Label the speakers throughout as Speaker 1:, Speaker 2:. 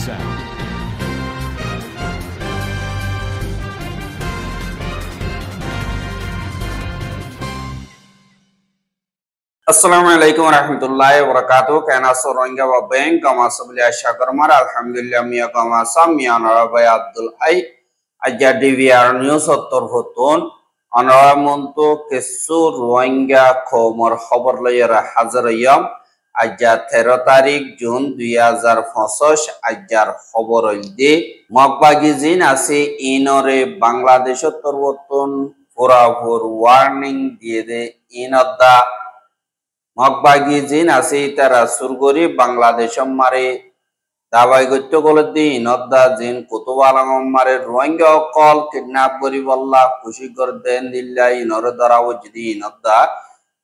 Speaker 1: sound.
Speaker 2: Assalamualaikum warahmatullahi wabarakatuh. Kena Rohingya wa bank kama sabli asyakarmar alhamdulillah miya kama samia narabai Abdul Hai aja DVR news ottor hotun anamunto kesu Rohingya khomor khabar layara hazarayam aja 13 tarik Jun 2025 ajar khabar oldi mokbagizin ase inore Bangladesh ottor hotun purapur warning diye de inodda মগবাগিজিন আছে তারা সুরগরি বাংলাদেশ মারে দাবাই গত্য গলদি নদ্দা জিন কুতুবালাং মারে Rohingya call kidnap করি বল্লা খুশি কর দেন দিল্লা ইনর দরাও যদি নদ্দা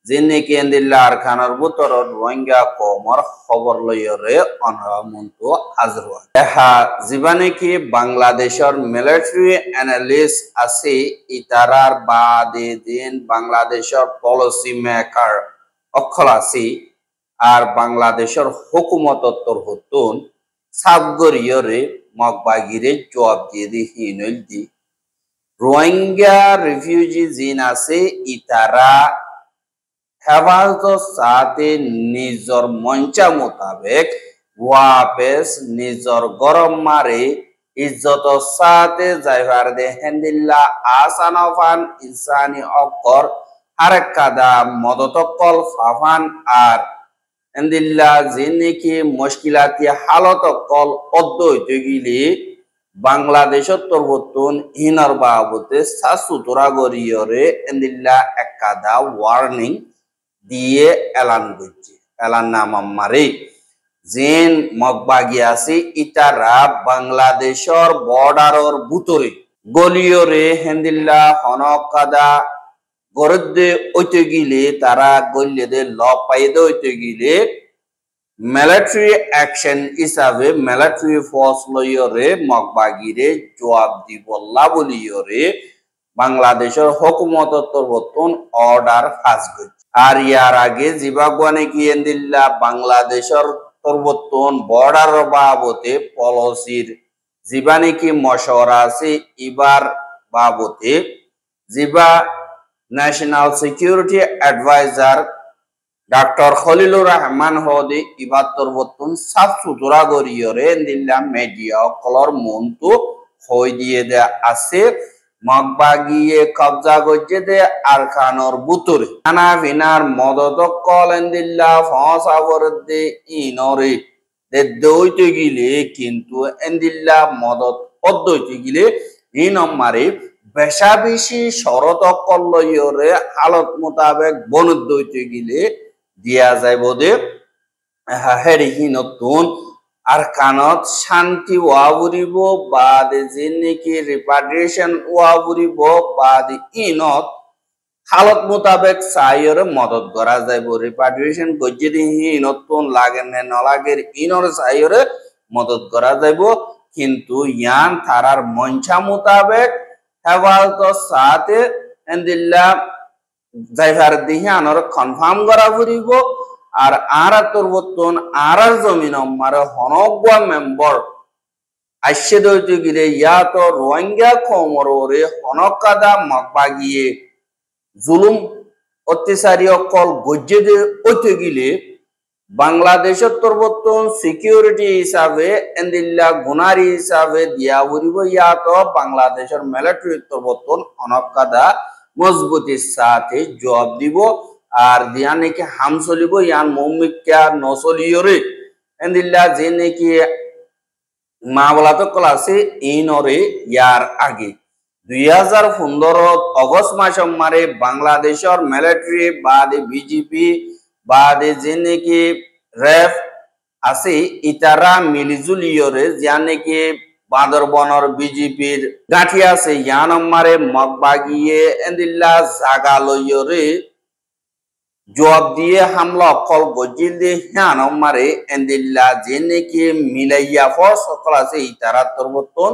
Speaker 2: জিন নেকি দিল্লা আর খানার বুতর রোহিঙ্গা কমর খবর লয়রে অনরামন্ত হাজরওয়া হা জীবনে কি বাংলাদেশের মিলিটারি অ্যানালিস্ট আছে ইতারার বাদে দিন বাংলাদেশের পলিসি মেকার অখলাসি আর বাংলাদেশের হুকুমতত্তর হতুন সাবগরিয়রে মগবাগিরে জবাব দিয়ে দি হিনল দি রোহিঙ্গা রিফিউজি জিন আছে ইতারা হেফাজত সাথে নিজর মঞ্চা মোতাবেক ওয়াপেস নিজর গরম মারে ইজ্জত সাথে যাইবার দে হেন্দিল্লা আসানফান ইনসানি অকর হারকাদা মদতকল ফাফান আর এন্দিল্লা জিনিকি মুশকিলাতি হালতকল অদ্বৈত গিলি বাংলাদেশত তরবতুন হিনর বাবতে সাসুতরা গরিয়রে এন্দিল্লা একাদা ওয়ার্নিং দিয়ে এলান করছে এলান নামারে জিন মগবাগি আছে ইতারা বাংলাদেশর বর্ডারর ভিতরে গলিয়রে হেন্দিল্লা হনকাদা গরদে ওইতে গিলে তারা গল্যদে ল পাইদে ওইতে গিলে মিলিটারি অ্যাকশন হিসাবে মিলিটারি ফোর্স লইরে মগবাগিরে জবাব দিবল্লা বলিয়রে বাংলাদেশের হুকুমত তরবতন অর্ডার ফাঁস করছে আর ইয়ার আগে জিবাগুয়ানে গিয়ে দিল্লা বাংলাদেশের তরবতন বর্ডার বাবতে পলিসির জিবানে কি মশওয়ারা আছে এবার বাবতে জিবা national security adviser doctor Khalilur Rahman হদি ইবাত্তর বতুন সাফ সুতরা গরিয়রে দিল্লা মিডিয়া কলর মন্তু হই দিয়ে দে আছে মগবাগিয়ে কবজা গজ্জে দে আরখানর বুতরে আনা ভিনার মদত কল দিল্লা ফসাবর দে ইনরে দে দইতে গিলে কিন্তু এন্দিল্লা মদত অদ্বৈতে গিলে ইনমারে বেশা বেশি শরত কল্লয়রে হালত মোতাবেক বনুদ্বৈতে গিলে দিয়া যায় বোধে হেরিহি নতুন আর কানত শান্তি ওয়াবুরিব বাদে যে নাকি রিপাট্রিয়েশন ওয়াবুরিব বাদে ইনত হালত মোতাবেক সাইয়রে মদত করা যাইব রিপাট্রিয়েশন গজ্জে দিহি নতুন লাগে নে নলাগের ইনর সাইয়রে মদত করা যাইব কিন্তু ইয়ান তারার মঞ্চা মোতাবেক হেফাজত সাথে এন্দিল্লা যাইবার দিহি আনর কনফার্ম করা ফুরিব আর আরা তরবতন আরার জমিন মারে হনগুয়া মেম্বর আইসে দইতে গিলে ইয়া তো রোহিঙ্গা খমরে হনকাদা মগবাগিয়ে জুলুম অত্যাচারী অকল গজ্জে দে ওইতে গিলে বাংলাদেশের তরবতন সিকিউরিটি হিসাবে এন্দিল্লা গুনারি হিসাবে দিয়া ফুরিব ইয়া তো বাংলাদেশের মিলিটারি তরবতন হনকাদা মজবুতির সাথে জবাব দিব আর দিয়া নাকি হাম চলিব ইয়ান মৌমিকা নচলিয়রে এন্দিল্লা যে নাকি মা বলা তো ক্লাসে ইনরে ইয়ার আগে 2015 অগস্ট মাস মারে বাংলাদেশের মিলিটারি বাদে বিজেপি বাদে যে নাকি রেফ আছে ইতারা মিলিজুলিয়রে যা নাকি বান্দরবনের বিজেপির গাঁঠি আছে ইয়ান মারে মগবাগিয়ে এন্দিল্লা জাগা লইয়রে জবাব দিয়ে হামলা অকল গজিল দিয়ে হ্যান মারে এন্দিল্লা যে নাকি মিলাইয়া ফস সকল আছে ইতারা তরবতন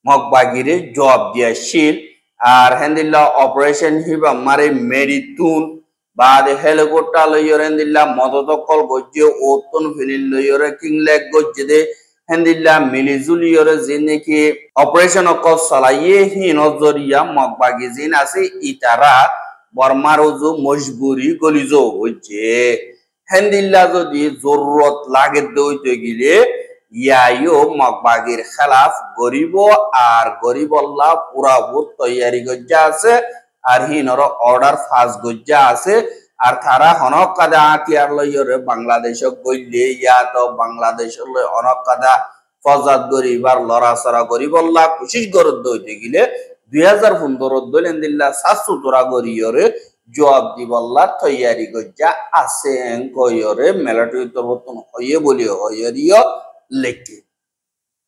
Speaker 2: মগবাগিরে জবাব দিয়াছিল আর হেন্দিল্লা অপারেশন হিবা মারে মেরিতুন বাদে হেলিকপ্টার লইয়রে এন্দিল্লা মদতকল গজ্জে ওতন ফিলিল লইয়রে কিংলেক গজ্জে দে হেন্দিল্লা মিলিজুলিয়রে যে নাকি অপারেশন অকল চলাইয়ে হি নজরিয়া মগবাগি জিন আছে ইতারা বর্মার ওজু মজবুরি গলিজ হচ্ছে হেন্দিল্লা যদি জরুরত লাগে দইতে গেলে ইয়াইও মগবাগির খেলাফ গরিব আর গরিবল্লা পুরা ভূত তৈয়ারি গজ্জা আছে আর হিনর অর্ডার ফাঁস গজ্জা আছে আর তারা হনক কাদা আতিয়ার লইরে বাংলাদেশ গইলে ইয়া তো বাংলাদেশ লই অনক কাদা ফজাদ গরিবার লড়াচড়া গরিবল্লা কোশিশ গরদ দইতে গেলে 2015 দলেন দিল্লা সাসু তোরা গরিয়রে জবাব দিবল্লা তৈয়ারি গজ্জা আছে কইরে মেলাটি উত্তরবর্তন হইয়ে বলি হইরিয় লেখে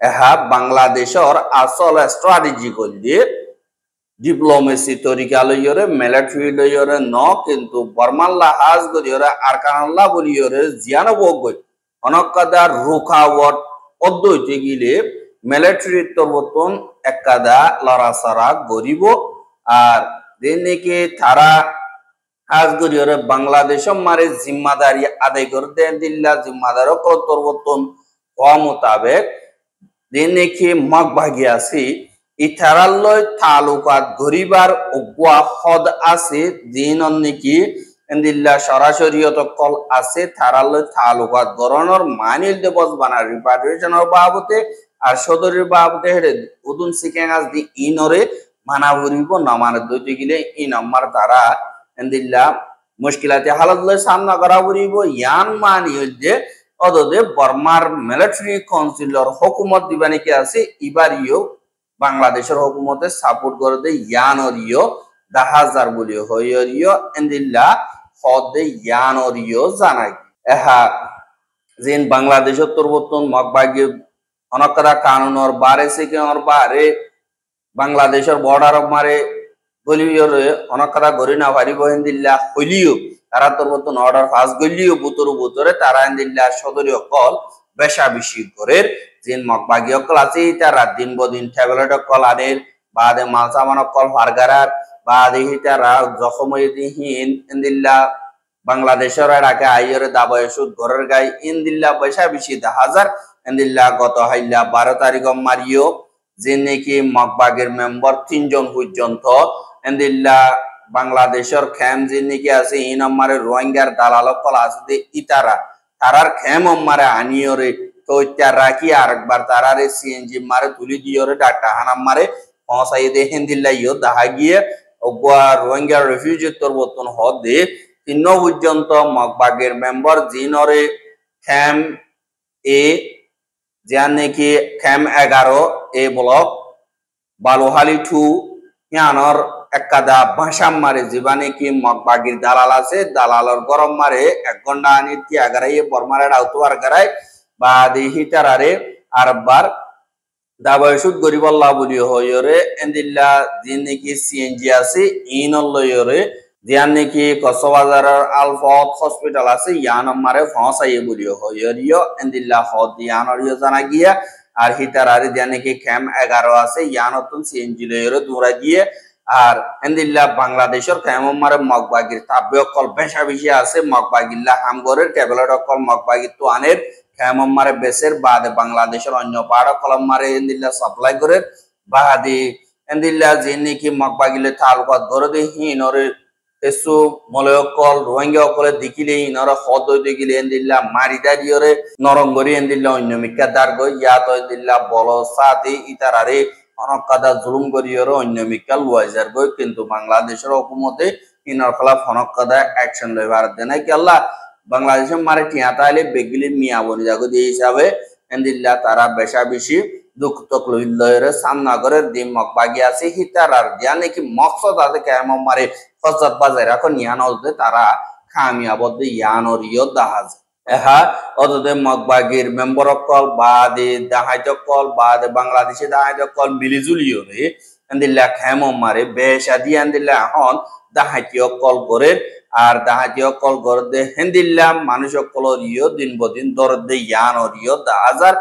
Speaker 2: এহা বাংলাদেশের আসল স্ট্র্যাটেজি করলে ডিপ্লোমেসি তরিকা লইরে মিলিটারি লইরে ন কিন্তু বর্মাল্লা হাজ গরিয়রে আরকানাল্লা বলিয়রে জিয়ানো বগই অনকাদার রুখাওয়াট অদ্বৈতে গিলে মিলিটারি তরবতন একাদা লড়াছড়া গরিব আর যেনেকে তারা হাজ গরিয়রে বাংলাদেশ মারে জিম্মাদারি আদায় করে দেন দিল্লা জিম্মাদার তরবতন হওয়া মোতাবেক যেনেকে মগ ভাগি আছি ইথারালয় তালুকাত গরিবার অগুয়া হদ আছে দিন নাকি এন্দিল্লা সরাসরিয়ত কল আছে তারালয় তালুকাত গরণর মানিল দেবস বানা রিপার্টিশনের বাবতে আর সদরের বাবতে হেরে উদুন সিকেঙ্গাস দি ইনরে মানা ভরিব নামানে দইতে গিলে ই নাম্বার তারা এন্দিল্লা মুশকিলাতে হালত লয় সামনা করা ভরিব ইয়ান মানি হইছে অদদে বর্মার মিলিটারি কাউন্সিলর হুকুমত দিবানি কি আছে ইবারিও বাংলাদেশের হুকুমতে সাপোর্ট করে দে ইয়ানরিও 10,000 বলিও হইরিও এন্দিল্লা হদে ইয়ানরিও জানাই এহা যেন বাংলাদেশের তরবতন মগবাগি অনকরা কানুনর বারে সিকের বারে বাংলাদেশের বর্ডার মারে বলিওরে অনকরা গরিনা ভারিব এন্দিল্লা হইলিও তারা তরবতন অর্ডার ফাস গলিও বুতরে তারা এন্দিল্লা সদরীয় কল বেশা বেশি করে জিন মগবাগি অকল আছে তারা দিন বদিন ট্যাবলেট অকল আনের বাদে মালসামান অকল ফারগারার বাদে তারা জখমহিন ইন্দিল্লা বাংলাদেশের ডাকে আইয়রে দাবায় সুদ ঘরের গাই ইন্দিল্লা বেশা বেশি 10,000 ইন্দিল্লা গত হাইল্লা 12 তারিখ মারিও যে নাকি মগবাগের মেম্বার 3 জন পর্যন্ত ইন্দিল্লা বাংলাদেশের খেম যে নাকি আছে ই নম্বরে রোহিঙ্গার দালাল অকল আছে ইতারা তারার খেম মারে আনিয়রে তো রাখি আরেকবার তারারে সিএনজি মারে তুলি দিয়রে ডাটা হানাম মারে পৌঁছাই দে হিন্দিল্লা ইও দাহা গিয়ে রোহিঙ্গা রেফিউজি তরবতন হদে 3 পর্যন্ত মগবাগের মেম্বার জিনরে খেম এ যান নাকি খেম 11 এ ব্লক বালুহালি 2 ইয়ানর একাদা ভাষাম মারে জীবানে কি মগবাগির দালাল আছে দালালর গরম মারে 1 ঘন্টা আনি তিয়াগারাই বর্মারে ডাউতোয়ার গারাই বা দেহি তারারে আরবার দাবায়সুদ গরিবল্লাহ বলি হইরে এন্দিল্লা দিন নাকি সিএনজি আছে ইনল লইরে দিয়ান নাকি কক্সবাজারের আলফত হসপিটাল আছে ইয়ান মারে ফসাইয়ে বলি হইরিও এন্দিল্লা হদ ইয়ানরিও জানা গিয়া আর হিতারারে দিয়ান নাকি ক্যাম 11 আছে ইয়ানতুন সিএনজি লইরে দূরা গিয়ে আর এন্দিল্লা বাংলাদেশের ক্যাম মারে মগবাগির তাব্য কল বেশা বেশি আছে মগবাগিল্লা হামগরের ট্যাবলেট কল মগবাগি তো আনের খেমম মারে বেসের বাদে বাংলাদেশের অন্য পাড়া কলম মারে এন্দিল্লা সাপ্লাই করে বাদে এন্দিল্লা যে নাকি মগবাগিলে তালুকাত ধরে দে হিনরে এসু মলয়কল রোহিঙ্গা অকলে দেখিলে হিনরে হদ হইতে গেলে এন্দিল্লা মারিদা দিয়রে নরঙ্গরি এন্দিল্লা অন্য মিকা দার্গ ইয়াত এন্দিল্লা বল সাথে ইতারারে অনকাদা জুলুম করিয়রে অন্য মিকা লুয়াইজার গই কিন্তু বাংলাদেশের হুকুমতে হিনর খলাফ অনকাদা অ্যাকশন লইবার দেয় না কি আল্লাহ বাংলাদেশের মারে টিয়া তাইলে বেগিলি মিয়া বনি জাগো দিয়ে হিসাবে এন্দিল্লা তারা বেশা বেশি দুঃখ তকলইলরে সামনা করে দিম মগবাগি আছে হিতারার জান নাকি মকসদ আছে কেম মারে ফজত বাজার এখন ইয়ান হতে তারা কামিয়াবদ ইয়ানরিও দাহাজ এহা অতদে মগবাগির মেম্বার কল বাদে দাহাইত কল বাদে বাংলাদেশে দাহাইত কল মিলিজুলিও রে এন্দিল্লা খেম মারে বেশা দিয়ে এন্দিল্লা এখন দাহাইতিও কল করে আর দাহাতিও কল গরদে হেন্দিল্লা মানুষ কলরিও দিন বদিন দরদে ইয়ানরিও 10,000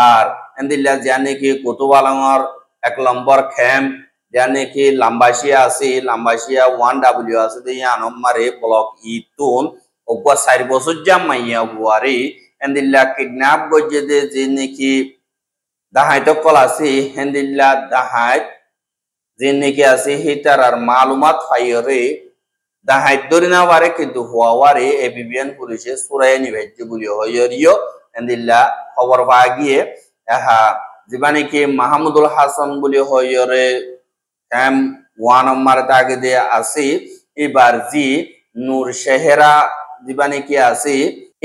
Speaker 2: আর হেন্দিল্লা জানে কি কুতুবালাঙর 1 নম্বর খেম জানে কি লাম্বাসিয়া আছে লাম্বাসিয়া 1W আছে দে ইয়ানম মারে ব্লক ইতুন ওপা 4 বছর জামাইয়া বুয়ারি হেন্দিল্লা কিডন্যাপ গজে দে যে নাকি দাহাইত কল আছে হেন্দিল্লা দাহাইত যে নাকি আছে হিটার আর মালুমাত ফাইরে দাহাইত ধরে না পারে কিন্তু হওয়ারে এবিবিএন পুলিশে সুরাই নিভাইতে বলি হইরিও হেন্দিল্লা খবর পাওয়া গিয়ে এহা যেবা নাকি মাহমুদুল হাসান বলি হইরে এম 1 নম্বর তাকে দিয়ে আছে এবার জি নূর শেহরা যেবা নাকি আছে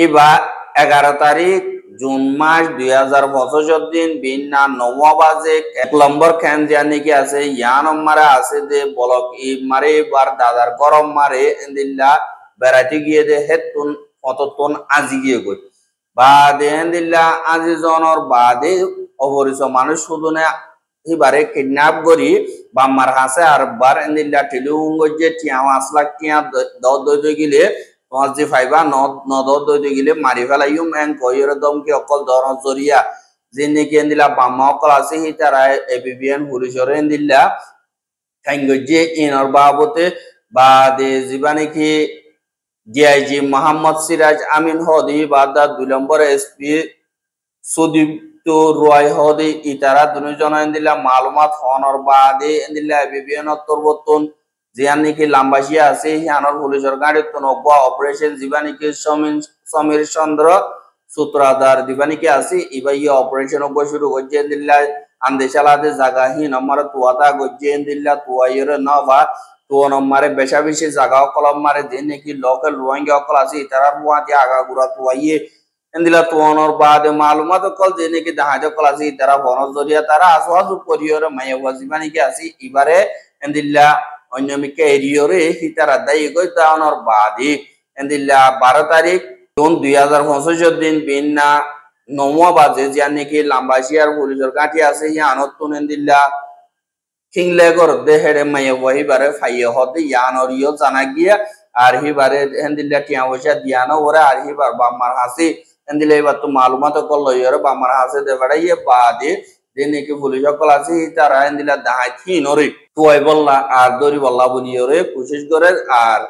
Speaker 2: এবার 11 তারিখ জুন মাস 2025 দিন বিন্না 9 বাজে 1 নম্বর খেন জানি কি আছে নম্বরে আছে যে বলক ই মারে বার দাদার গরম মারে এন্দিল্লা বেড়াতে গিয়ে দে হেতুন কততন আজি গিয়ে গই বাদে এন্দিল্লা আজি জনর বাদে অপরিচ মানুষ শুধুনে এবারে কিডন্যাপ করি বাম্মার হাসে আর বার এন্দিল্লা টেলিউং যে টিয়া 5 লাখ টিয়া দই গিলে তোমার যে ফাইবা নদ দই গিলে মারি ফেলাইও মেন কইরে দমকে অকল ধরন জরিয়া যে নাকি এন্দিলা বাম্মা অকল আছে হি তারা এবিবিএন পুলিশরে এন্দিল্লা ঠাঙ্গজে ইনর বাবতে বা দে জিবা নাকি ডিআইজি মোহাম্মদ সিরাজ আমিন হদি বাদা 2 নম্বর এসপি সুদীপ্ত রয় হদি ইতারা দুজন এন্দিলা মালুমাত হনর বাদে এন্দিলা এবিবিএন তরবতন জিয়ান নাকি লাম্বাসিয়া আছে হিয়ানর পুলিশের গাড়ি তো নগবা অপারেশন জিবা নাকি সমীর চন্দ্র সূত্রাধার দিবা নাকি আছে ইবাই অপারেশন অগ শুরু করছে দিল্লা আন্দেশালাতে জায়গা হি নম্বর তুয়াতা গজ্জে দিল্লা তুয়াইরে নবা তো নম্বরে বেশা বেশি জায়গা কলম মারে যে নাকি লোকাল রোহিঙ্গা অকল আছে তারা বুয়াতে আগা গুড়া তুয়াইয়ে এন্দিলা তুয়ানোর বাদে মালুমাত কল যে নাকি দাহাজ কল আছে তারা বনজ জরিয়া তারা আসওয়াজ করিয়রে মাইয়া জিবা নাকি আছে এবারে এন্দিল্লা অন্যমিকে এরিয়রে হিতারা দায়ী গই দাওয়ানোর বাদে এন্দিল্লা 12 তারিখ জুন 2025 দিন বিন্না 9 বাজে জিয়া নাকি লাম্বাসিয়ার পুলিশের গাঁটি আছে ইয়ানতুন এন্দিল্লা কিংলেগর দেহেরে মাইয়া ওহিবারে ফাইয়ে হদে ইয়ানরিও জানা গিয়া আর হিবারে এন্দিল্লা টিয়া পয়সা দিয়ানো ওরে আর হিবার বাম্মার হাসি এন্দিল্লা এবার তো মালুমাত কল লইরে বাম্মার হাসি দে বাড়াইয়ে বাদে যে নাকি পুলিশ সকল আছে তারা এন্দিল্লা দাহাই থিনরে তুয়াই বললা আর দরি বললা বলিয়রে কোশিশ করে আর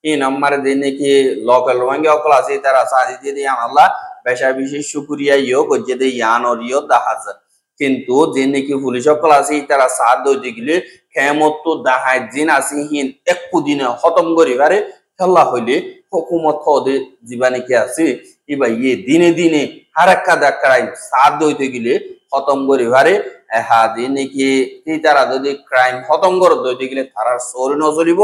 Speaker 2: এই নম্বরে যে নাকি লোকাল রোহিঙ্গা সকল আছে তারা সাজি দিয়ে দিয়ে আল্লাহ বেশা বিশেষ শুকরিয়া ইয়ো করছে দে ইয়ানরিও দাহাজ কিন্তু যে নাকি পুলিশ সকল আছে তারা সাথ দইতে গেলে খেমত দাহাই জিন আছে হিন একু দিনে খতম করি পারে খেলা হইলে হুকুমত হদে জীবা নাকি আছে এবার ইয়ে দিনে দিনে হারাক্কা দাক্কারাই সাথ দইতে গেলে খতম করি পারে এহাদি নাকি তারা যদি ক্রাইম খতম করে দইতে গেলে তারার শরীর নচলিব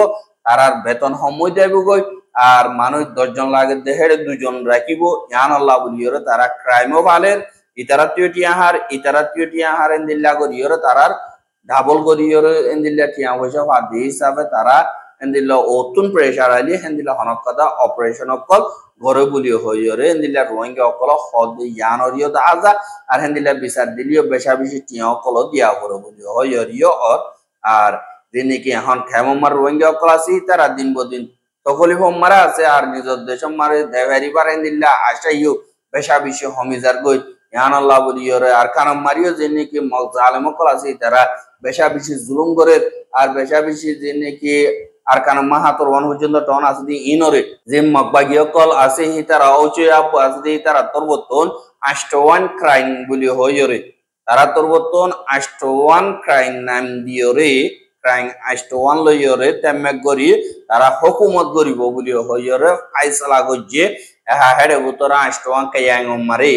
Speaker 2: তারার বেতন সময় দেব গই আর মানুষ 10 জন লাগে দেহের 2 জন রাখিব ইয়ান আল্লাহ বলিয়রে তারা ক্রাইমও ভালের ইতারাতীয়টি আহার এন্দিল্লা করিয়রে তারার ডাবল করিয়রে এন্দিল্লা টিয়া পয়সা বাদি হিসাবে তারা এন্দিল্লা অতুন প্রেসার আইলি এন্দিল্লা হনকদা অপারেশন অকল ঘরে বলিও হইয়রে এন্দিল্লা রোহিঙ্গা অকল হদ ইয়ানরিও দাজা আর এন্দিল্লা বিচার দিলিও বেশা বেশি টিয়া অকল দিয়া ঘরে বলিও হইয়রিও আর যিনি কি এখন খেমমার রোহিঙ্গা অকল আছে তারা দিন বদিন তকলি মারা আছে আর নিজের দেশ মারে দেভারি পারেন দিল্লা আশাইও বেশা বেশি হমিজার গই ইয়ান আল্লাহ বলিয়রে আর কারণ মারিও যে নাকি জালেম অকল আছে তারা বেশা বেশি জুলুম করে আর বেশা বেশি যে নাকি আর কারণ মাহাতর 1 পর্যন্ত টন আছে দি ইনরে যে মকবাগি অকল আছে তারা অচয় আপ আছে তারা তরবতন 81 ক্রাইম বলি হইরে তারা তরবতন 81 ক্রাইম নাম দিয়রে ক্রাইম 81 লইরে তেমে গরি তারা হুকুমত গরিব বলি হইরে ফাইসলা গজ্জে এহা হেডে বুতরা 81 কায়াং মারে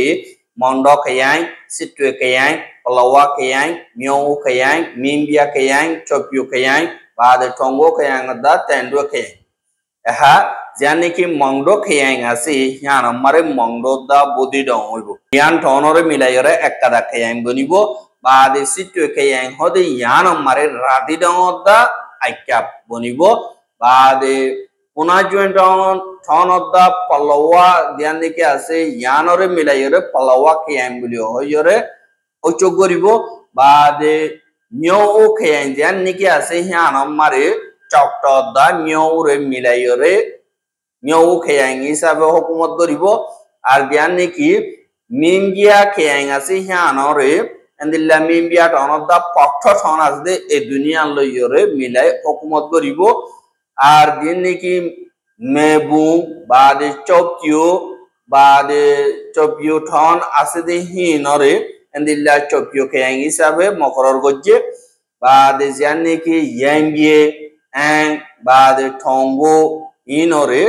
Speaker 2: Mondo kayang, Sitwe kayang, Palawa kayang, Myo kayang, Mimbia kayang, Chopio kayang, Bada Tongo kayang da Tendo kayang. Aha, Janiki Mondo kayang asi, Yana Mare Mondo da Budi Dongo. Yan Tonore Milayore Ekada kayang Bonibo, Bada Sitwe kayang Hodi Yana Mare Radi Dongo da Aikap Bonibo, Bada Punajuan Town of the Palawa, Dianike আছে ইয়ানরে মিলাইরে পালাওয়া খেয়াম বলি হইরে ওচগরিবো বাদে মিও খেয়াম জান নিকে আছে হিয়ান মারে চকট দা মিওরে মিলাইরে মিও খেয়াম হিসাবে হুকুমত করিব আর জ্ঞান নিকি মিঙ্গিয়া খেয়াম আছে হিয়ানরে এন্দিল্লা মিম্বিয়া টাউন অফ দা পক্ষ টাউন আছে এই দুনিয়া লইরে মিলাই হুকুমত করিব আর দিন নাকি মেবু বাদে চপিও ঠন আছে দে হিনরে endilla chopio ke yang hisabe mokoror gojje bade janne ki yambie en bade tongo inore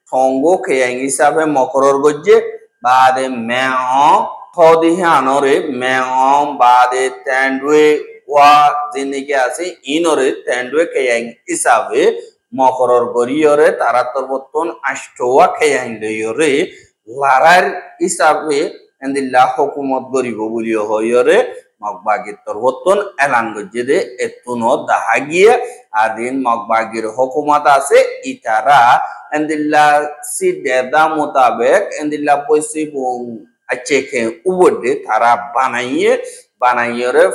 Speaker 2: tongo ke yang hisabe mokoror gojje bade meo thodi hanore meo bade tandwe wa jinne ke ase inore tandwe ke yang hisabe mokoror goriore tarator boton ashtowa ke yang leore larar hisabe endilla hukumat goribo buliyo hoyore Magbagir terboton elan gojede etuno dahagia adin magbagir hukumat ase itara endilla si deda mutabek endilla poisi bung acheke ubode tara banaiye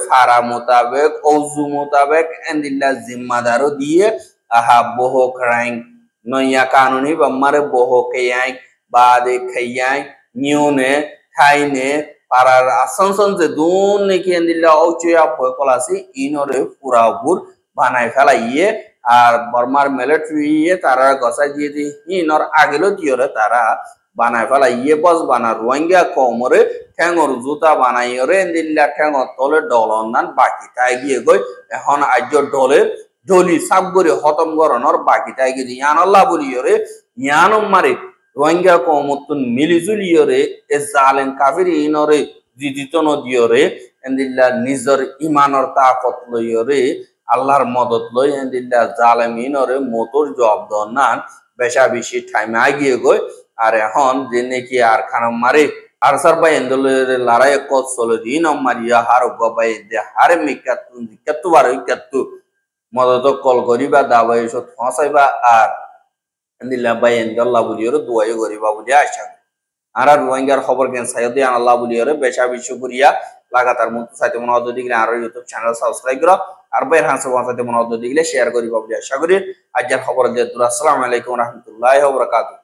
Speaker 2: fara mutabek ozu mutabek endilla zimmadaro diye aha boho krain noya kanuni bamare boho kayai bade kayai niune thaine parar asanson je dun neki endilla auchoya pokolasi inore purabur banai felaiye আর বর্মার military তারা গসা দিয়ে দি ইনর আগেলো দিয়রে তারা বানাই ফেলাইয়ে বস বানা রোহিঙ্গা কমরে ঠ্যাঙর জুতা বানাইরে দিল্লা ঠ্যাঙর তলে ডলন নান বাকি তাই গিয়ে গই এখন আজ্য ডলের ডলি সাবগরে হতম গরনর বাকি তাই গিয়ে ইয়ানাল্লাহ বলিয়রে ইয়ানম মারে রোহিঙ্গা কমতুন মিলিজুলিয়রে এ জালেন কাফির ইনরে জিদিতন দিয়রে এন্দিল্লা নিজর ইমানর তাকত লইয়রে আল্লাহর মদত লই এন্দিল্লা জালেমিনরে মোটর জব দনান বেশা বেশি টাইম আগিয়ে গই আর এখন যে নাকি আর খানাম মারে আর সারবাই এন্দলের লড়াই কত চলে দিন মারিয়া হার গবাই দে হারে মিকাতু দিকাতু বার ইকাতু মদত কল করিবা দাবাই সত ফসাইবা আর এন্দিল্লা বাই এন্দল্লা বুলিয়র দুয়াই করিবা বুলি আশা আর রোহিঙ্গার খবর কেন সাইদি আল্লাহ বুলিয়র বেশা বেশি করিয়া লাগাতার মতো সাইতে মনে হতো দিগলে আর ইউটিউব চ্যানেল সাবস্ক্রাইব করো আর বাইর হাসে সাইতে মনে হতো দিগলে শেয়ার করিবা বুলি আশা করি আজকের খবর দিয়ে আসসালামু আলাইকুম ওয়া রাহমাতুল্লাহি ওয়া বারাকাতুহু